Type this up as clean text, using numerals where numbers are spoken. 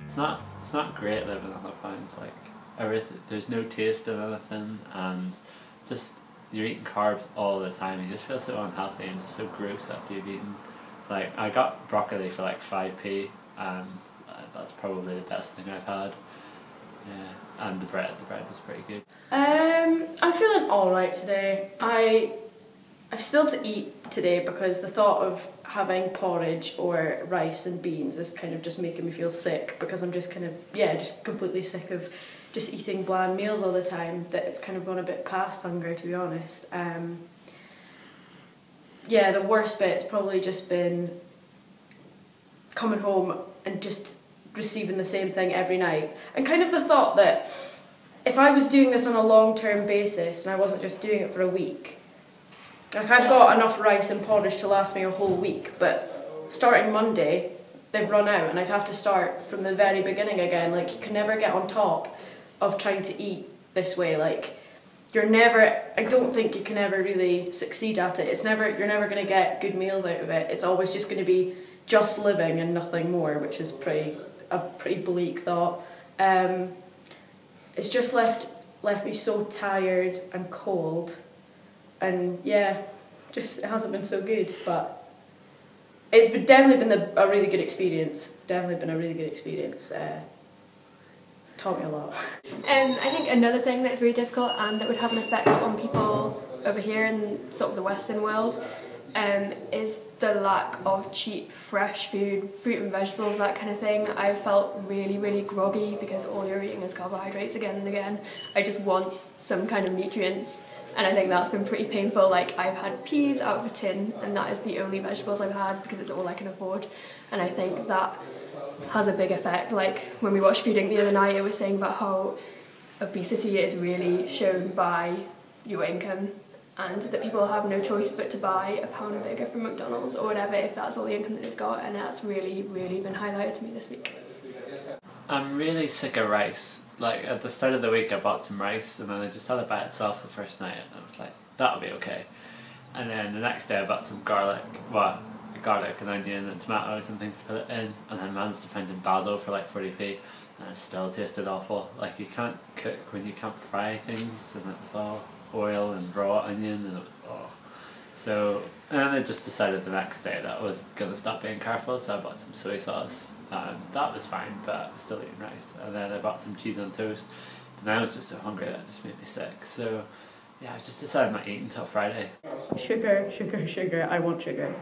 It's not great living on a pound. Like everything, there's no taste in anything, and just you're eating carbs all the time. You just feel so unhealthy and just so gross after you've eaten. Like I got broccoli for like 5p, and that's probably the best thing I've had. Yeah, and the bread was pretty good. I'm feeling alright today. I've still to eat today because the thought of having porridge or rice and beans is kind of just making me feel sick, because I'm just kind of, just completely sick of just eating bland meals all the time, that it's kind of gone a bit past hunger, to be honest. The worst bit's probably just been coming home and just receiving the same thing every night, and kind of the thought that if I was doing this on a long-term basis and I wasn't just doing it for a week, like I've got enough rice and porridge to last me a whole week, but starting Monday they've run out and I'd have to start from the very beginning again. Like, you can never get on top of trying to eat this way. Like, I don't think you can ever really succeed at it. You're never going to get good meals out of it. It's always just going to be just living and nothing more, which is a pretty bleak thought. It's just left me so tired and cold, and it hasn't been so good, but it's definitely been a really good experience. Taught me a lot. I think another thing that's really difficult and that would have an effect on people over here in sort of the Western world is the lack of cheap, fresh food, fruit and vegetables, that kind of thing. I felt really, really groggy because all you're eating is carbohydrates again and again. I just want some kind of nutrients, and I think that's been pretty painful. Like, I've had peas out of a tin, and that is the only vegetables I've had because it's all I can afford, and I think that has a big effect. Like, when we watched Feeding the other night, it was saying about how obesity is really shown by your income, and that people have no choice but to buy a pound of burger from McDonald's or whatever if that's all the income that they've got, and that's really, really been highlighted to me this week. I'm really sick of rice. Like, at the start of the week I bought some rice and then I just had it by itself the first night and I was like, that'll be okay. And then the next day I bought some garlic and onion and tomatoes and things to put it in, and I managed to find some basil for like 40p, and it still tasted awful. Like, you can't cook when you can't fry things, and it was all oil and raw onion, and it was So, and then I just decided the next day that I was going to stop being careful, so I bought some soy sauce, and that was fine, but I was still eating rice. And then I bought some cheese on toast, and I was just so hungry that it just made me sick. So yeah, I just decided not to eat until Friday. Sugar, sugar, sugar, I want sugar.